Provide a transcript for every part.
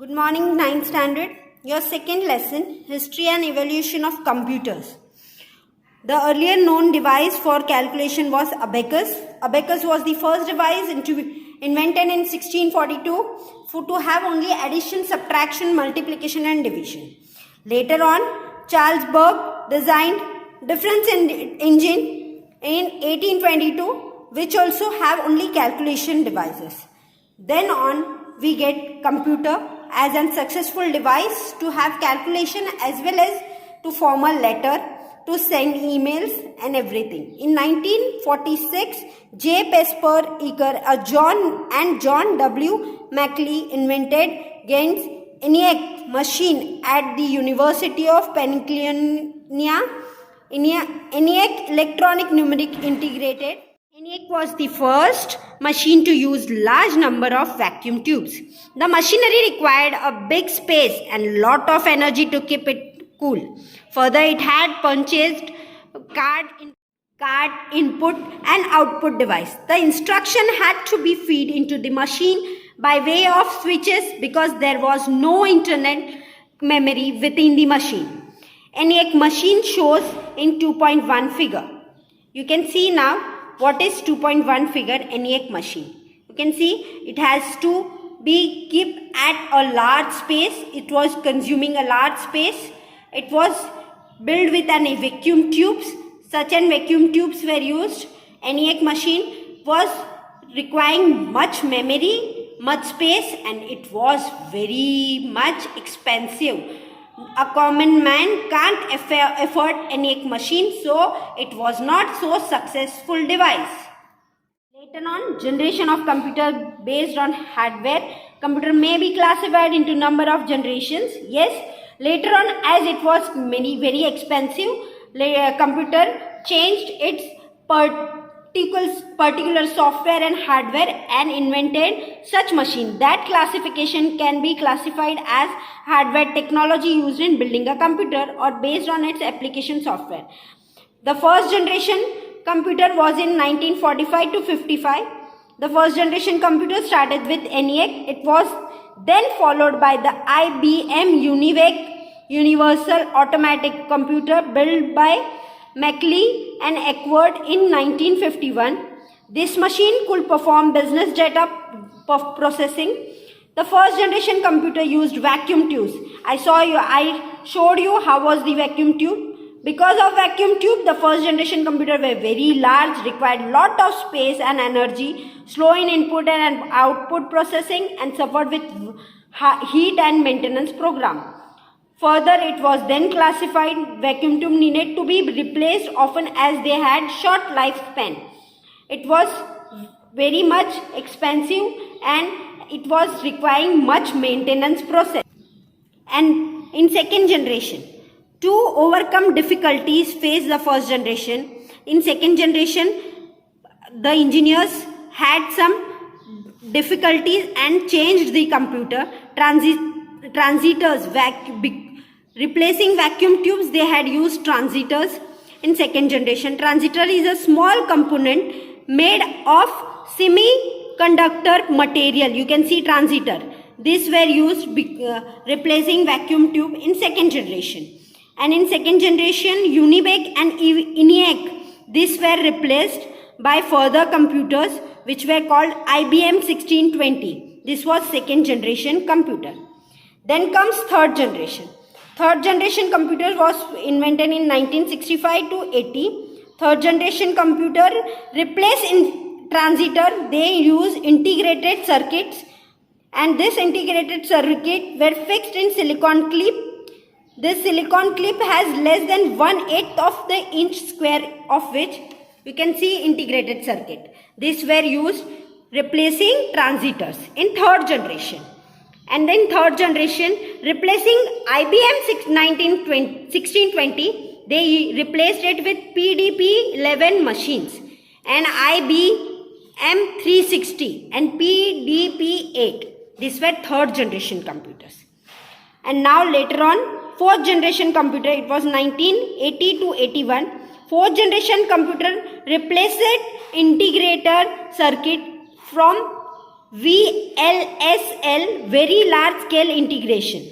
Good morning, 9th standard. Your second lesson, History and Evolution of Computers. The earlier known device for calculation was abacus. Abacus was the first device invented in 1642 to have only addition, subtraction, multiplication and division. Later on, Charles Babbage designed difference engine in 1822, which also have only calculation devices. Then on, we get computer as a successful device to have calculation as well as to form a letter, to send emails and everything. In 1946, J. Presper Eaker, John W. Macleay invented Gaines ENIAC machine at the University of Pennsylvania. ENIAC electronic numeric integrated. ENIAC was the first machine to use large number of vacuum tubes. The machinery required a big space and lot of energy to keep it cool. Further, it had purchased card input and output device. The instruction had to be fed into the machine by way of switches because there was no internet memory within the machine. ENIAC machine shows in 2.1 figure. You can see now what is 2.1 figure ENIAC machine. You can see it has to be kept at a large space. It was consuming a large space. It was built with an vacuum tubes. Such an vacuum tubes were used. ENIAC machine was requiring much memory, much space, and it was very much expensive. A common man can't afford ENIAC machine, so it was not so successful device. Later on, generation of computer based on hardware. Computer may be classified into number of generations. Yes, later on, as it was very expensive, computer changed its particular software and hardware and invented such machine. That classification can be classified as hardware technology used in building a computer or based on its application software. The first generation computer was in 1945 to 55. The first generation computer started with ENIAC. It was then followed by the IBM UNIVAC, Universal Automatic Computer, built by Macleay and Eckford in 1951. This machine could perform business data processing. The first generation computer used vacuum tubes. I showed you how was the vacuum tube. Because of vacuum tube, the first generation computer were very large, required lot of space and energy, slow in input and output processing, and suffered with heat and maintenance program. Further, it was then classified vacuum tube needed to be replaced often as they had short lifespan. It was very much expensive and it was requiring much maintenance process. And in second generation, to overcome difficulties faced the first generation, in second generation, the engineers had some difficulties and changed the computer. Transistors, replacing vacuum tubes, they had used transistors in second generation. Transistor is a small component made of semiconductor material. You can see transistor. These were used replacing vacuum tube in second generation. And in second generation, UNIVAC and ENIAC, these were replaced by further computers which were called IBM 1620. This was second generation computer. Then comes third generation. Third generation computer was invented in 1965 to 80. Third generation computer replaced in transistor. They use integrated circuits, and this integrated circuit were fixed in silicon clip. This silicon clip has less than 1/8 of the inch square, of which you can see integrated circuit. These were used replacing transistors in third generation. And then third generation, replacing IBM 1620, they replaced it with PDP-11 machines and IBM 360 and PDP-8. These were third generation computers. And now later on, fourth generation computer, it was 1980 to 81. Fourth generation computer replaced integrator circuit from VLSL, very large scale integration.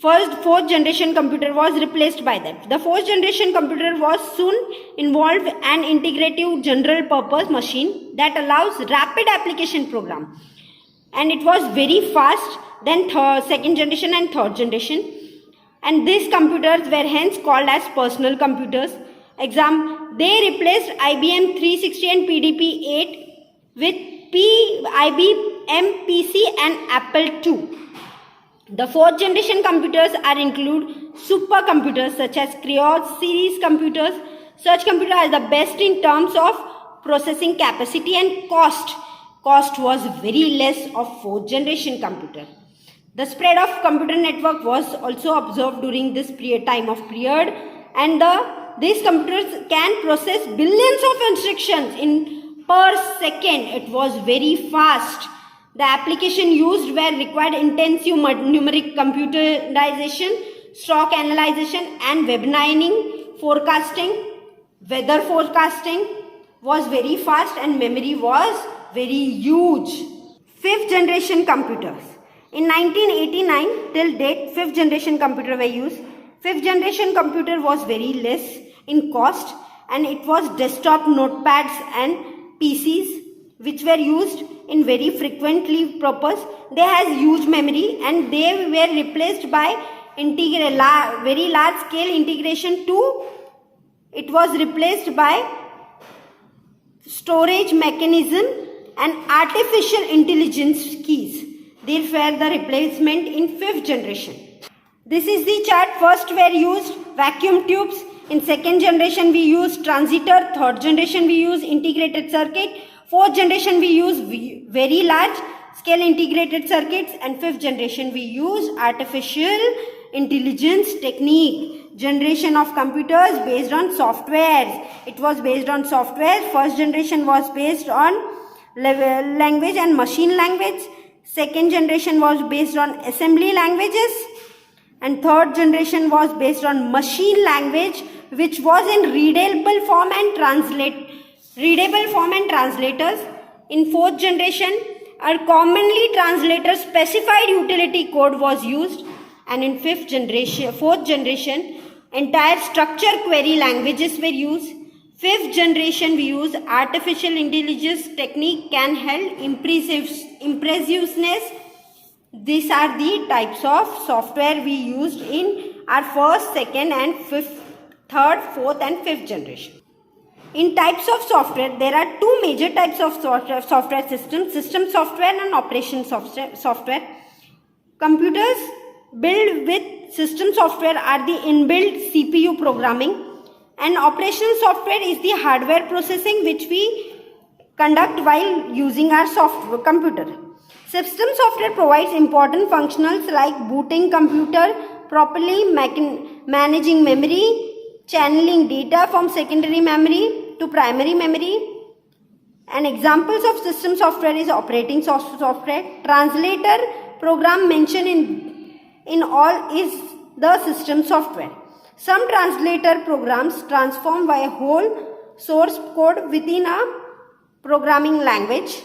Fourth generation computer was replaced by that. The fourth generation computer was soon involved an integrative general purpose machine that allows rapid application program, and it was very fast than second generation and third generation, and these computers were hence called as personal computers. They replaced IBM 360 and PDP-8 with IBM PC and Apple II. The fourth generation computers include supercomputers such as Krios series computers. Such computers are the best in terms of processing capacity and cost. Cost was very less of fourth generation computer. The spread of computer network was also observed during this period, and these computers can process billions of instructions in per second. It was very fast. The application used were required intensive numeric computerization, stock analysis, and web mining. Weather forecasting was very fast, and memory was very huge. Fifth generation computers. In 1989 till date, fifth generation computer were used. Fifth generation computer was very less in cost, and it was desktop notepads and PCs which were used in very frequently purpose. They has huge memory, and they were replaced by very large scale integration too. It was replaced by storage mechanism and artificial intelligence keys. These were the replacement in fifth generation. This is the chart. First were used vacuum tubes. In second generation we use transistor. Third generation we use integrated circuit. Fourth generation we use very large scale integrated circuits, and fifth generation we use artificial intelligence technique. Generation of computers based on softwares. It was based on software. First generation was based on language and machine language. Second generation was based on assembly languages, and third generation was based on machine language, which was in readable form and translators. In fourth generation, a commonly translator specified utility code was used, and in fourth generation, entire structure query languages were used. Fifth generation we use artificial intelligence technique can help impressiveness. These are the types of software we used in our first, second and third, fourth and fifth generation. In types of software, there are two major types of software systems: system software and operation software. Computers built with system software are the inbuilt CPU programming, and operational software is the hardware processing which we conduct while using our computer. System software provides important functions like booting computer properly, managing memory, channeling data from secondary memory to primary memory. And examples of system software is operating software. Translator program mentioned in all is the system software. Some translator programs transform by a whole source code within a programming language.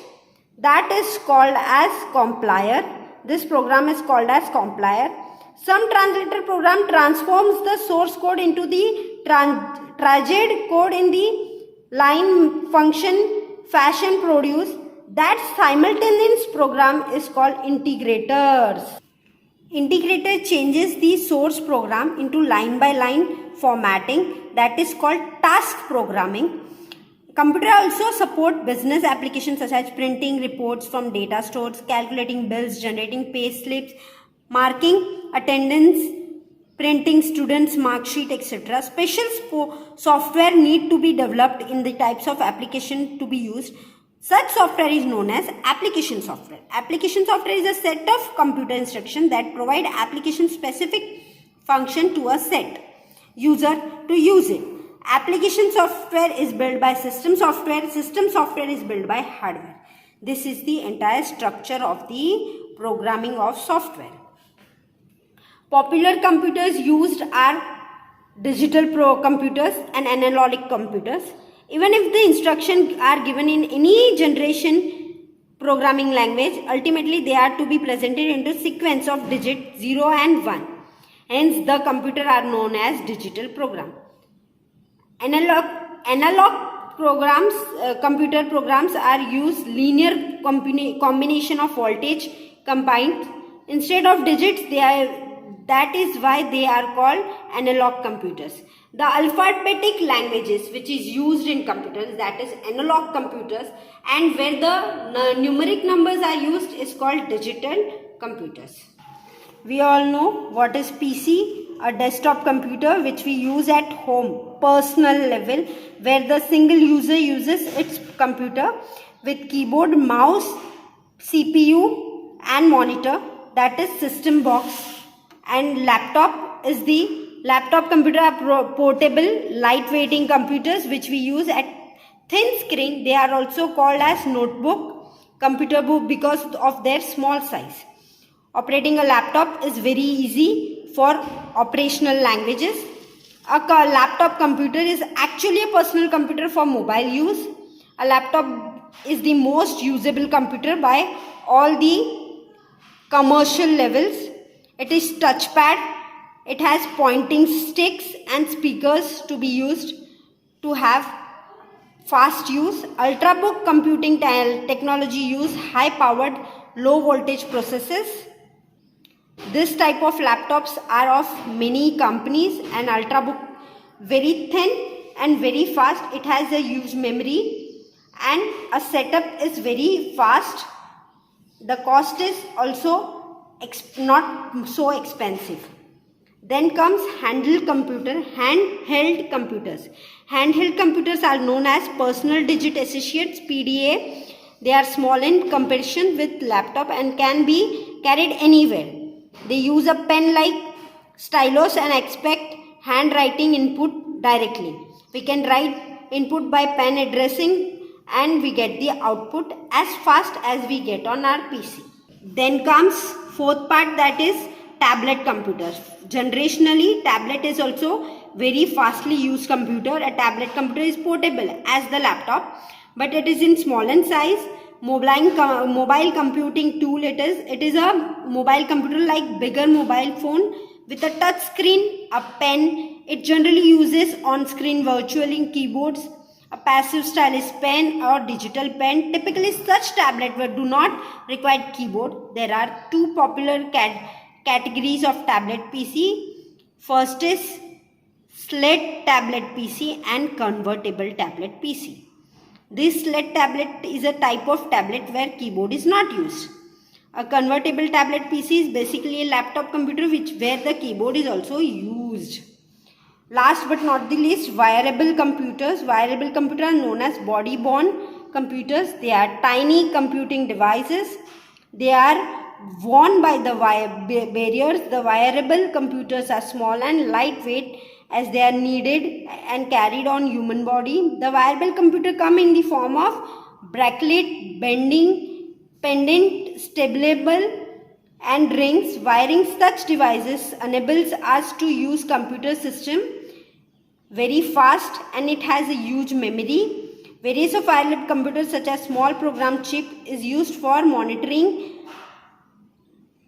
That is called as compiler. This program is called as compiler. Some translator program transforms the source code into the translated code in the line function fashion produced. That simultaneous program is called integrators. Integrator changes the source program into line by line formatting. That is called task programming. Computer also support business applications such as printing reports from data stores, calculating bills, generating pay slips, marking attendance, printing students' mark sheet, etc. Special software need to be developed in the types of application to be used. Such software is known as application software. Application software is a set of computer instructions that provide application specific function to a set user to use it. Application software is built by system software. System software is built by hardware. This is the entire structure of the programming of software. Popular computers used are digital computers and analog computers. Even if the instructions are given in any generation, programming language. Ultimately, they are to be presented into sequence of digits 0 and 1. Hence, the computer are known as digital program. Analog programs, computer programs are used linear combination of voltage combined instead of digits. That is why they are called analog computers. The alphabetic languages which is used in computers, that is analog computers, and where the numeric numbers are used is called digital computers. We all know what is PC, a desktop computer which we use at home, personal level, where the single user uses its computer with keyboard, mouse, CPU and monitor, that is system box. And laptop is the laptop computer are portable, lightweighting computers which we use at thin screen. They are also called as notebook, computer book because of their small size. Operating a laptop is very easy for operational languages. A laptop computer is actually a personal computer for mobile use. A laptop is the most usable computer by all the commercial levels. It is touchpad, it has pointing sticks and speakers to be used to have fast use. Ultrabook computing technology use high powered low voltage processes. This type of laptops are of many companies, and Ultrabook very thin and very fast. It has a huge memory and a setup is very fast. The cost is also not so expensive. Then comes handheld computers. Handheld computers are known as personal digit associates, PDA. They are small in comparison with laptop and can be carried anywhere. They use a pen like stylus and expect handwriting input directly. We can write input by pen addressing and we get the output as fast as we get on our PC. Then comes fourth part, that is tablet computers. Generationally, tablet is also very fastly used computer. A tablet computer is portable as the laptop, but it is in small in size. Mobile computing tool it is a mobile computer like bigger mobile phone with a touch screen, a pen. It generally uses on-screen virtual keyboards, a passive stylus pen or digital pen. Typically such tablet do not require keyboard. There are two popular categories of tablet PC. First is sled tablet PC and convertible tablet PC. This sled tablet is a type of tablet where keyboard is not used. A convertible tablet PC is basically a laptop computer where the keyboard is also used. Last but not the least, wearable computers. Wearable computers are known as body-worn computers. They are tiny computing devices. They are worn by the barriers. The wearable computers are small and lightweight as they are needed and carried on human body. The wearable computer come in the form of bracelet, bending, pendant, stabilizable and rings. Wiring such devices enables us to use computer system very fast and it has a huge memory. Various of wearable computers such as small program chip is used for monitoring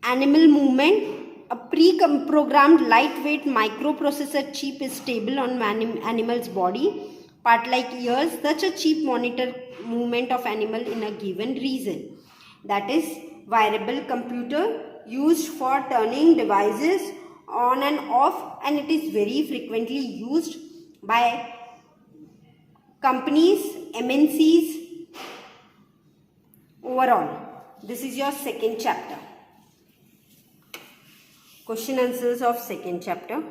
animal movement. A pre-programmed lightweight microprocessor chip is stable on animal's body part like ears. Such a chip monitor movement of animal in a given region. That is wearable computer used for turning devices on and off, and it is very frequently used by companies, MNCs overall. This is your second chapter. Question answers of second chapter.